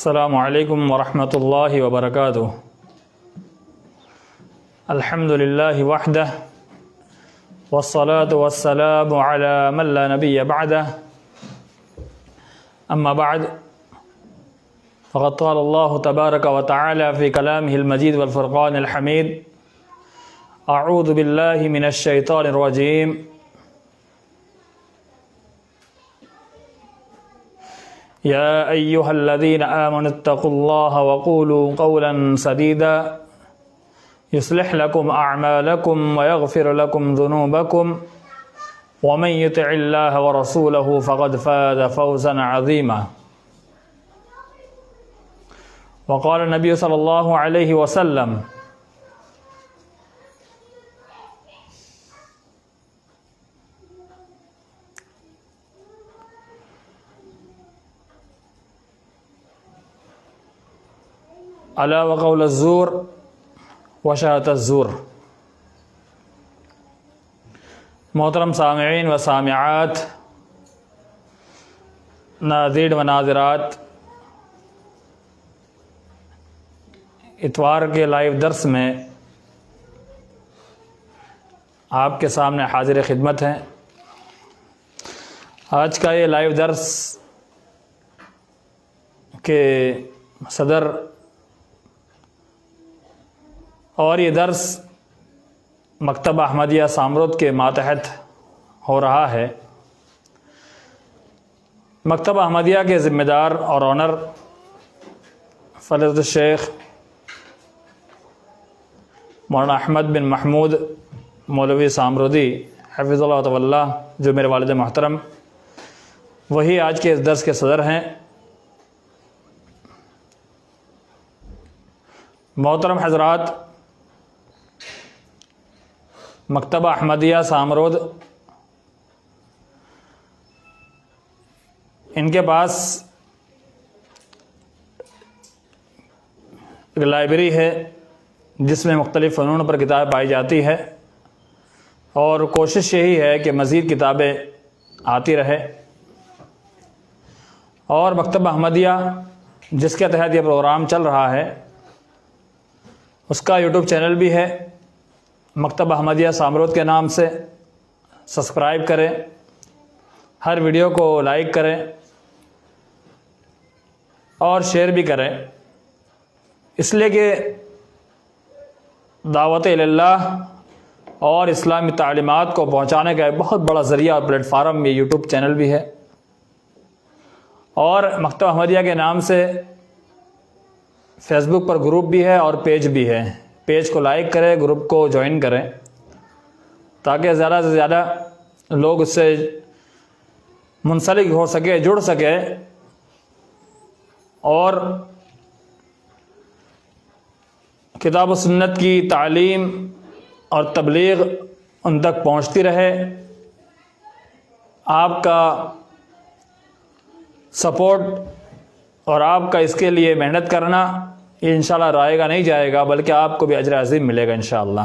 السلام علیکم ورحمۃ اللہ وبرکاتہ۔ الحمد للہ وحدہ والصلاة والسلام علی من لا نبی بعدہ، اما بعد فقد قال اللہ تبارک وتعالی فی کلامہ المجید والفرقان الحمید: اعوذ باللہ من الشیطان الرجیم، یا ایہا الذین آمنوا اتقوا اللہ وقولوا قولا سدیدا یصلح لکم اعمالکم ویغفر لکم ذنوبکم ومن یطع اللہ ورسولہ فقد فاز فوزا عظیما۔ وقال النبی صلی اللہ علیہ وسلم: الا وقول الزور وشهادة الزور۔ محترم سامعین و سامعات، ناظرین و ناظرات، اتوار کے لائیو درس میں آپ کے سامنے حاضر خدمت ہیں۔ آج کا یہ لائیو درس کے صدر اور یہ درس مکتبہ احمدیہ سامرود کے ماتحت ہو رہا ہے۔ مکتبہ احمدیہ کے ذمہ دار اور آنر فضیلت الشیخ مولانا احمد بن محمود مولوی سامرودی حفظ اللہ تعالی، جو میرے والد محترم، وہی آج کے اس درس کے صدر ہیں۔ محترم حضرات، مکتبہ احمدیہ سامرود، ان کے پاس ایک لائبریری ہے جس میں مختلف فنون پر کتابیں پائی جاتی ہے، اور کوشش یہی ہے کہ مزید کتابیں آتی رہے۔ اور مکتبہ احمدیہ جس کے تحت یہ پروگرام چل رہا ہے، اس کا یوٹیوب چینل بھی ہے، مکتبہ احمدیہ سامرود کے نام سے۔ سبسکرائب کریں، ہر ویڈیو کو لائک کریں اور شیئر بھی کریں، اس لیے کہ دعوت اللہ اور اسلامی تعلیمات کو پہنچانے کا ایک بہت بڑا ذریعہ اور پلیٹ فارم یہ یوٹیوب چینل بھی ہے۔ اور مکتبہ احمدیہ کے نام سے فیس بک پر گروپ بھی ہے اور پیج بھی ہے۔ پیج کو لائک کریں، گروپ کو جوائن کریں، تاکہ زیادہ سے زیادہ لوگ اس سے منسلک ہو سکے، جڑ سکے، اور کتاب و سنت کی تعلیم اور تبلیغ ان تک پہنچتی رہے۔ آپ کا سپورٹ اور آپ کا اس کے لیے محنت کرنا یہ انشاءاللہ رائے گا نہیں جائے گا، بلکہ آپ کو بھی اجر عظیم ملے گا انشاءاللہ۔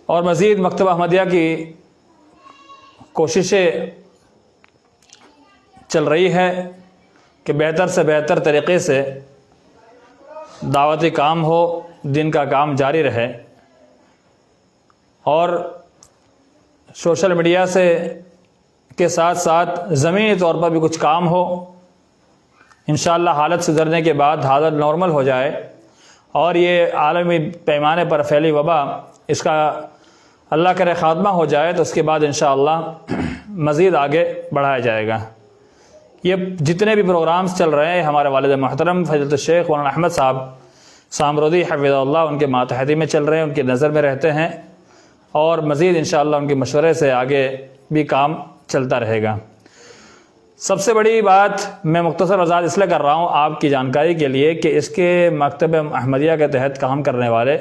اور مزید مکتبہ احمدیہ کی کوششیں چل رہی ہے کہ بہتر سے بہتر طریقے سے دعوتی کام ہو، دین کا کام جاری رہے، اور سوشل میڈیا سے کے ساتھ ساتھ زمینی طور پر بھی کچھ کام ہو۔ انشاءاللہ حالت سدھرنے کے بعد حالت نارمل ہو جائے اور یہ عالمی پیمانے پر پھیلی وبا، اس کا اللہ کرے خاتمہ ہو جائے، تو اس کے بعد انشاءاللہ مزید آگے بڑھایا جائے گا۔ یہ جتنے بھی پروگرامز چل رہے ہیں، ہمارے والد محترم فضیلت الشیخ مولانا احمد صاحب سامرودی حفظ اللہ ان کے ماتحتی میں چل رہے ہیں، ان کی نظر میں رہتے ہیں، اور مزید انشاءاللہ ان کے مشورے سے آگے بھی کام چلتا رہے گا۔ سب سے بڑی بات میں مختصر وضاحت اس لیے کر رہا ہوں آپ کی جانکاری کے لیے کہ اس کے مکتبہ احمدیہ کے تحت کام کرنے والے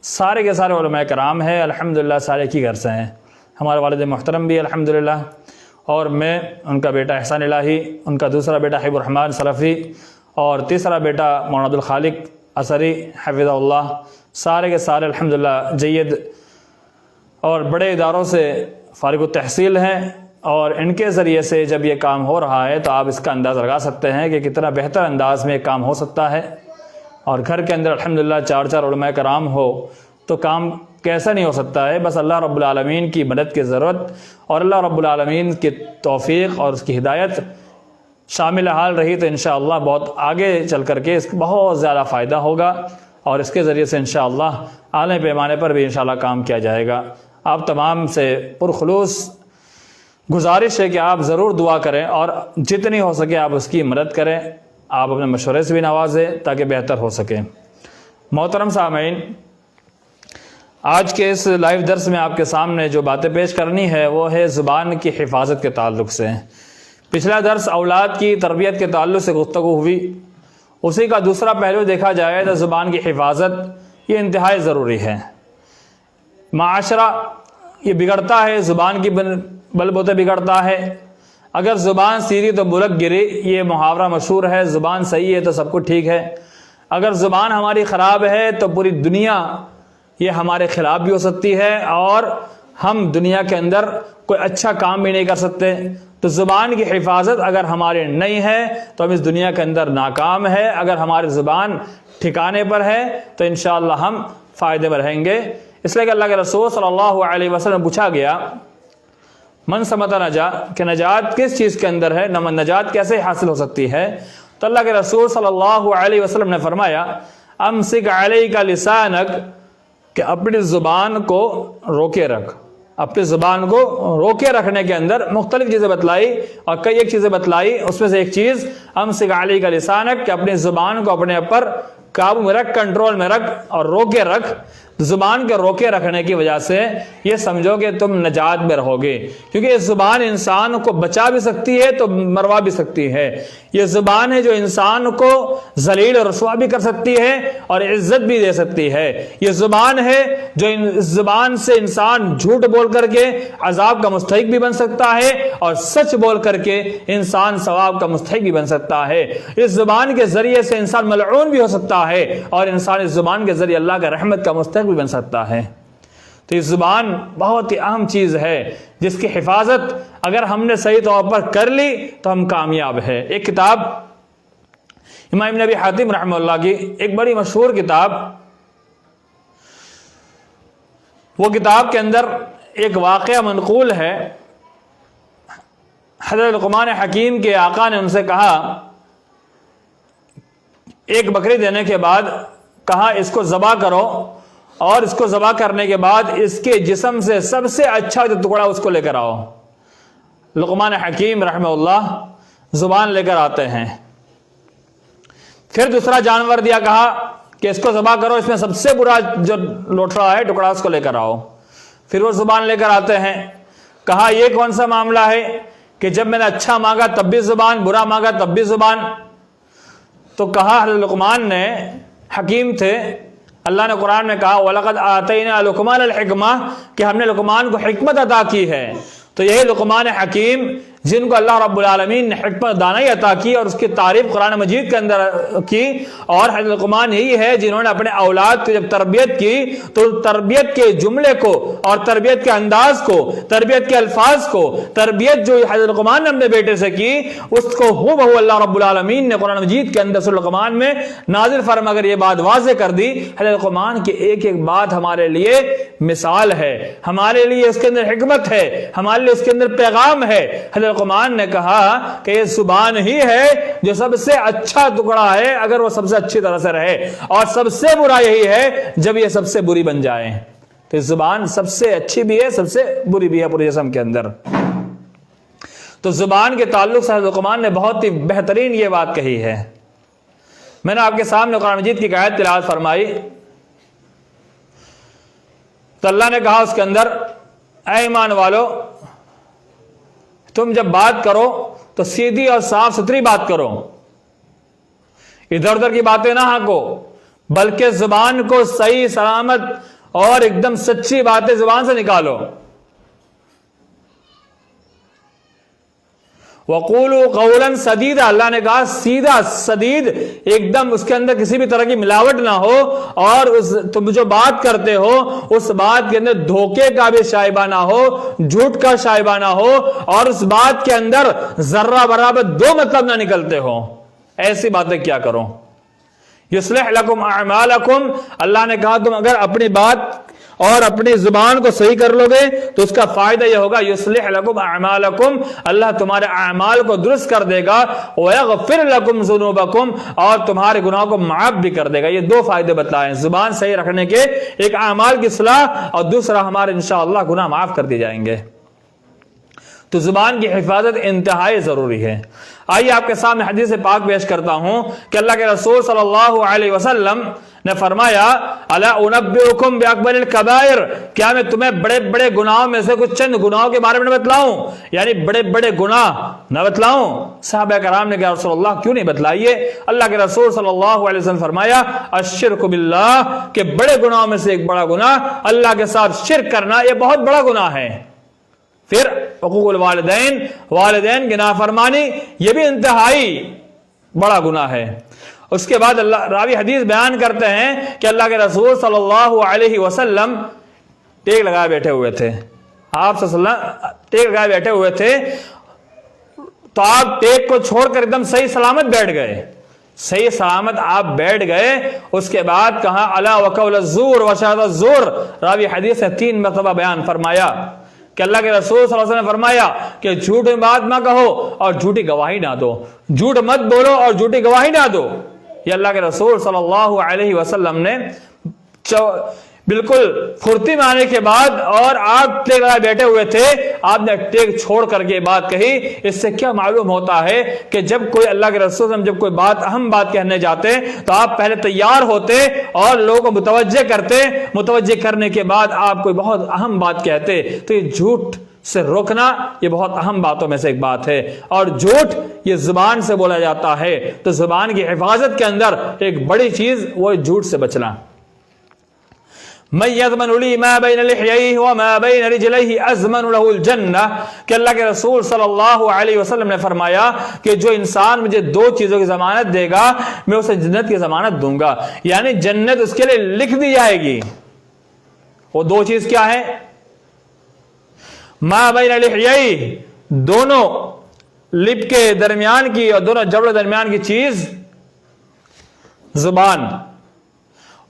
سارے کے سارے علماء کرام ہیں، الحمدللہ سارے کی گھر سے ہیں۔ ہمارے والد محترم بھی الحمدللہ، اور میں، ان کا بیٹا احسان الہی، ان کا دوسرا بیٹا حبیب الرحمن سلفی، اور تیسرا بیٹا مولانا عبدالخالق اثری حفظہ اللہ، سارے کے سارے الحمدللہ جید اور بڑے اداروں سے فارغ التحصیل ہیں، اور ان کے ذریعے سے جب یہ کام ہو رہا ہے تو آپ اس کا اندازہ لگا سکتے ہیں کہ کتنا بہتر انداز میں یہ کام ہو سکتا ہے. اور گھر کے اندر الحمدللہ 4 علماء کرام ہو تو کام کیسا نہیں ہو سکتا ہے. بس اللہ رب العالمین کی مدد کی ضرورت اور اللہ رب العالمین کی توفیق اور اس کی ہدایت شامل حال رہی تو انشاءاللہ بہت آگے چل کر کے اس کو بہت زیادہ فائدہ ہوگا اور اس کے ذریعے سے انشاءاللہ اعلیٰ پیمانے پر بھی انشاءاللہ کام کیا جائے گا. آپ تمام سے پرخلوص گزارش ہے کہ آپ ضرور دعا کریں اور جتنی ہو سکے آپ اس کی مدد کریں. آپ اپنے مشورے سے بھی نوازیں تاکہ بہتر ہو سکے. محترم سامعین، آج کے اس لائیو درس میں آپ کے سامنے جو باتیں پیش کرنی ہے وہ ہے زبان کی حفاظت کے تعلق سے. پچھلا درس اولاد کی تربیت کے تعلق سے گفتگو ہوئی، اسی کا دوسرا پہلو دیکھا جائے تو زبان کی حفاظت یہ انتہائی ضروری ہے. معاشرہ یہ بگڑتا ہے، زبان کی بل بوتے بگڑتا ہے. اگر زبان سیدھی تو بلک گری، یہ محاورہ مشہور ہے. زبان صحیح ہے تو سب کچھ ٹھیک ہے. اگر زبان ہماری خراب ہے تو پوری دنیا یہ ہمارے خلاف بھی ہو سکتی ہے اور ہم دنیا کے اندر کوئی اچھا کام بھی نہیں کر سکتے. تو زبان کی حفاظت اگر ہمارے نہیں ہے تو ہم اس دنیا کے اندر ناکام ہے. اگر ہماری زبان ٹھکانے پر ہے تو انشاءاللہ ہم فائدے میں رہیں گے. اس لیے کہ اللہ کے رسول صلی اللہ علیہ وسلم پوچھا گیا من سمت نجا کہ نجات کس چیز کے اندر ہے، نجات کیسے حاصل ہو سکتی ہے. تو اللہ کے رسول صلی اللہ علیہ وسلم نے فرمایا امسک علیک لسانک کہ اپنی زبان کو روکے رکھ. اپنی زبان کو روکے رکھنے کے اندر مختلف چیزیں بتلائی اور کئی ایک چیزیں بتلائی. اس میں سے ایک چیز امسک علیک لسانک کہ اپنی زبان کو اپنے اوپر قابو میں رکھ، کنٹرول میں رکھ اور روکے رکھ. زبان کے روکے رکھنے کی وجہ سے یہ سمجھو کہ تم نجات میں رہو گے، کیونکہ یہ زبان انسان کو بچا بھی سکتی ہے تو مروا بھی سکتی ہے. یہ زبان ہے جو انسان کو ذلیل اور رسوا بھی کر سکتی ہے اور عزت بھی دے سکتی ہے. یہ زبان ہے جو اس زبان سے انسان جھوٹ بول کر کے عذاب کا مستحق بھی بن سکتا ہے اور سچ بول کر کے انسان ثواب کا مستحق بھی بن سکتا ہے. اس زبان کے ذریعے سے انسان ملعون بھی ہو سکتا ہے اور انسان اس زبان کے ذریعے اللہ کا رحمت کا مستحق بھی بن سکتا ہے. تو یہ زبان بہت ہی اہم چیز ہے جس کی حفاظت اگر ہم نے صحیح طور پر کر لی تو ہم کامیاب ہے. ایک کتاب امام ابن ابی حاتم رحمہ اللہ کی ایک بڑی مشہور کتاب، وہ کتاب کے اندر ایک واقعہ منقول ہے. حضرت لقمان حکیم کے آقا نے ان سے کہا، ایک بکری دینے کے بعد کہا اس کو ذبح کرو اور اس کو ذبح کرنے کے بعد اس کے جسم سے سب سے اچھا جو ٹکڑا اس کو لے کر آؤ. لقمان حکیم رحمہ اللہ زبان لے کر آتے ہیں. پھر دوسرا جانور دیا، کہا کہ اس کو ذبح کرو، اس میں سب سے برا جو لوٹ رہا ہے ٹکڑا اس کو لے کر آؤ. پھر وہ زبان لے کر آتے ہیں. کہا یہ کون سا معاملہ ہے کہ جب میں نے اچھا مانگا تب بھی زبان، برا مانگا تب بھی زبان. تو کہا حضرت لقمان نے، حکیم تھے، اللہ نے قرآن میں کہا وَلَقَدْ آتَيْنَا لُقْمَانَ الْحِكْمَةَ کہ ہم نے لقمان کو حکمت عطا کی ہے. تو یہی لقمان حکیم جن کو اللہ رب العالمین نے حکمت دانائی عطا کی اور اس کی تعریف قرآن مجید کے اندر کی. اور حضرت لقمان یہی ہے جنہوں نے اپنے اولاد کی جب تربیت کی تو تربیت کے جملے کو اور تربیت کے انداز کو، تربیت کے الفاظ کو، تربیت جو حضرت لقمان نے اپنے بیٹے سے کی اس کو ہو بہو اللہ رب العالمین نے قرآن مجید کے اندر سورہ لقمان میں نازل فرما کر یہ بات واضح کر دی. حضرت لقمان کی ایک ایک بات ہمارے لیے مثال ہے، ہمارے لیے اس کے اندر حکمت ہے، ہمارے لیے اس کے اندر پیغام ہے. حضرت لقمان نے کہا کہ یہ زبان ہی ہے جو سب سے اچھا ٹکڑا ہے اگر وہ سب سے اچھی طرح سے رہے، اور سب سے برا یہی ہے جب یہ سب سے بری بن جائے. تو یہ زبان سب سے اچھی بھی ہے، سب سے بری بھی ہے پورے جسم کے اندر. تو زبان کے تعلق سے حضرت لقمان نے بہت ہی بہترین یہ بات کہی ہے. میں نے آپ کے سامنے قرآن مجید کی آیت تلاوت فرمائی تو اللہ نے کہا اس کے اندر اے ایمان والو تم جب بات کرو تو سیدھی اور صاف ستھری بات کرو، ادھر ادھر کی باتیں نہ ہانکو، بلکہ زبان کو صحیح سلامت اور ایک دم سچی باتیں زبان سے نکالو. وقولوا قولا سدیدا، اللہ نے کہا سیدھا سدید، ایک دم اس کے اندر کسی بھی طرح کی ملاوٹ نہ ہو، اور تم جو بات کرتے ہو اس بات کے اندر دھوکے کا بھی شائبہ نہ ہو، جھوٹ کا شائبہ نہ ہو، اور اس بات کے اندر ذرہ برابر دو مطلب نہ نکلتے ہو، ایسی باتیں کیا کرو۔ یصلح لکم اعمالکم، اللہ نے کہا تم اگر اپنی بات اور اپنی زبان کو صحیح کر لو گے تو اس کا فائدہ یہ ہوگا، یصلح لکم اعمالکم، اللہ تمہارے اعمال کو درست کر دے گا، ویغفر لکم ذنوبکم، اور تمہارے گناہوں کو معاف بھی کر دے گا۔ یہ دو فائدے بتائیں، زبان صحیح رکھنے کے، ایک اعمال کی اصلاح، اور دوسرا ہمارے انشاءاللہ گناہ معاف کر دیے جائیں گے۔ تو زبان کی حفاظت انتہائی ضروری ہے۔ آئیے آپ کے سامنے حدیث پاک پیش کرتا ہوں کہ اللہ کے رسول صلی اللہ علیہ وسلم نے فرمایا، الا انبئکم باکبر الکبائر، کیا میں تمہیں بڑے بڑے گناہوں میں سے کچھ چند گناہوں کے بارے میں نہ بتلاؤں، یعنی بڑے بڑے گناہ نہ بتلاؤں؟ صحابہ کرام نے کہا رسول اللہ کیوں نہیں بتلائیے؟ اللہ کے رسول صلی اللہ علیہ وسلم فرمایا، الشرک باللہ، کہ بڑے گناہوں میں سے ایک بڑا گناہ اللہ کے ساتھ شرک کرنا، یہ بہت بڑا گناہ ہے۔ پھر حقوق الوالدین، والدین کی نافرمانی، یہ بھی انتہائی بڑا گناہ ہے۔ اس کے بعد اللہ راوی حدیث بیان کرتے ہیں کہ اللہ کے رسول صلی اللہ علیہ وسلم ٹیک لگائے بیٹھے ہوئے تھے، آپ صلی اللہ علیہ وسلم ٹیک لگائے بیٹھے ہوئے تھے، تو آپ ٹیک کو چھوڑ کر ایک دم صحیح سلامت بیٹھ گئے، صحیح سلامت آپ بیٹھ گئے۔ اس کے بعد کہا الا وقول الزور وشهادة الزور، راوی حدیث نے 3 مرتبہ بیان فرمایا کہ اللہ کے رسول صلی اللہ علیہ وسلم نے فرمایا کہ جھوٹ میں بات نہ کہو اور جھوٹی گواہی نہ دو، جھوٹ مت بولو اور جھوٹی گواہی نہ دو۔ یہ اللہ کے رسول صلی اللہ علیہ وسلم نے بالکل پھرتی میں آنے کے بعد، اور آپ ٹیک لگائے بیٹھے ہوئے تھے، آپ نے ٹیک چھوڑ کر کے بات کہی۔ اس سے کیا معلوم ہوتا ہے کہ جب کوئی اللہ کے رسول جب کوئی بات، اہم بات کہنے جاتے تو آپ پہلے تیار ہوتے اور لوگوں کو متوجہ کرتے، متوجہ کرنے کے بعد آپ کوئی بہت اہم بات کہتے۔ تو یہ جھوٹ سے روکنا یہ بہت اہم باتوں میں سے ایک بات ہے، اور جھوٹ یہ زبان سے بولا جاتا ہے، تو زبان کی حفاظت کے اندر ایک بڑی چیز وہ جھوٹ سے بچنا۔ من یضمن لی ما بین لحییہ وما بین رجلیہ ازمن لہ الجنہ، کہ اللہ کے رسول صلی اللہ علیہ وسلم نے فرمایا کہ جو انسان مجھے 2 چیزوں کی ضمانت دے گا میں اسے جنت کی ضمانت دوں گا، یعنی جنت اس کے لیے لکھ دی جائے گی۔ وہ 2 چیز کیا ہے؟ ما بین لحییہ، دونوں لپ کے درمیان کی اور دونوں جبڑ درمیان کی چیز زبان،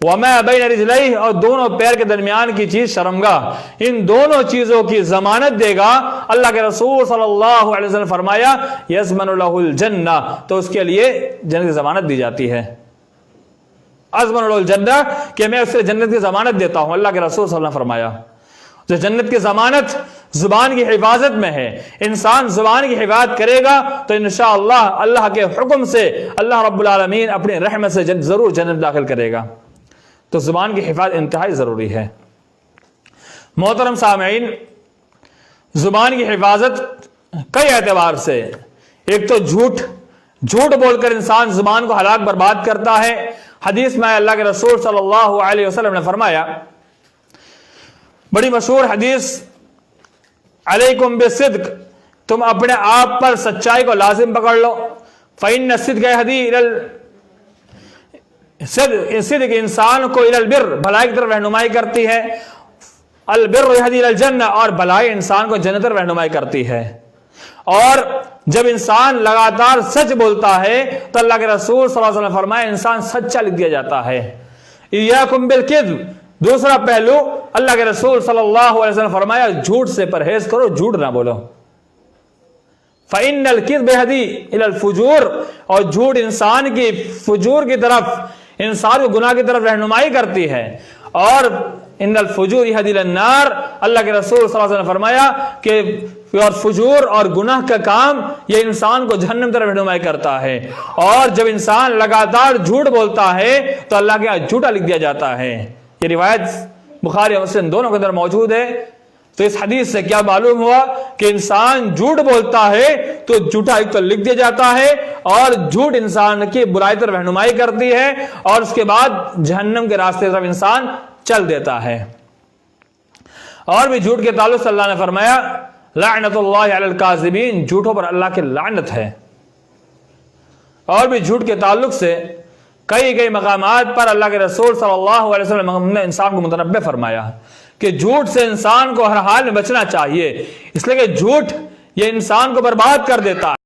وما بین رجلیہ، اور دونوں پیر کے درمیان کی چیز شرمگاہ، ان دونوں چیزوں کی ضمانت دے گا اللہ کے رسول صلی اللہ علیہ وسلم فرمایا یضمن لہ الجنہ، تو اس کے لیے جنت کی ضمانت دی جاتی ہے۔ ازمن لہ الجنہ، کہ میں اسے جنت کی ضمانت دیتا ہوں، اللہ کے رسول صلی اللہ علیہ وسلم فرمایا۔ جو جنت کی ضمانت زبان کی حفاظت میں ہے، انسان زبان کی حفاظت کرے گا تو انشاءاللہ اللہ کے حکم سے اللہ رب العالمین اپنی رحمت سے ضرور جنت داخل کرے گا۔ تو زبان کی حفاظت انتہائی ضروری ہے۔ محترم سامعین، زبان کی حفاظت کئی اعتبار سے، ایک تو جھوٹ بول کر انسان زبان کو ہلاک برباد کرتا ہے۔ حدیث میں اللہ کے رسول صلی اللہ علیہ وسلم نے فرمایا، بڑی مشہور حدیث، علیکم بالصدق، تم اپنے آپ پر سچائی کو لازم پکڑ لو، فإن الصدق یہدی صدق انسان کو الی البر، بھلائی کی طرف رہنمائی کرتی ہے، البر یہدی الی الجنہ، اور بھلائی انسان کو جنت کی طرف رہنمائی کرتی ہے۔ اور جب انسان لگاتار سچ بولتا ہے تو اللہ کے رسول صلی اللہ علیہ وسلم نے فرمایا انسان سچا لکھ دیا جاتا ہے۔ ایاکم بالکذب، دوسرا پہلو اللہ کے رسول صلی اللہ علیہ وسلم نے فرمایا جھوٹ سے پرہیز کرو، جھوٹ نہ بولو۔ فإن الكذب يهدي إلى الفجور، اور جھوٹ انسان کی فجور کی طرف، انسان کو گناہ کی طرف رہنمائی کرتی ہے، اور ان الفجور يهدي إلى النار، اللہ کے رسول صلی اللہ علیہ وسلم نے فرمایا کہ اور فجور اور گناہ کا کام یہ انسان کو جہنم کی طرف رہنمائی کرتا ہے۔ اور جب انسان لگاتار جھوٹ بولتا ہے تو اللہ کے یہاں جھوٹا لکھ دیا جاتا ہے۔ یہ روایت بخاری اور مسلم دونوں کے اندر موجود ہے۔ تو اس حدیث سے کیا معلوم ہوا کہ انسان جھوٹ بولتا ہے تو جھوٹا ایک تو لکھ دیا جاتا ہے، اور جھوٹ انسان کی برائی طرف رہنمائی کرتی ہے، اور اس کے بعد جہنم کے راستے طرف انسان چل دیتا ہے۔ اور بھی جھوٹ کے تعلق سے اللہ نے فرمایا لعنت اللہ علی الکاذبین، جھوٹوں پر اللہ کی لعنت ہے۔ اور بھی جھوٹ کے تعلق سے کئی مقامات پر اللہ کے رسول صلی اللہ علیہ وسلم نے انسان کو متنبہ فرمایا کہ جھوٹ سے انسان کو ہر حال میں بچنا چاہیے، اس لیے کہ جھوٹ یہ انسان کو برباد کر دیتا ہے۔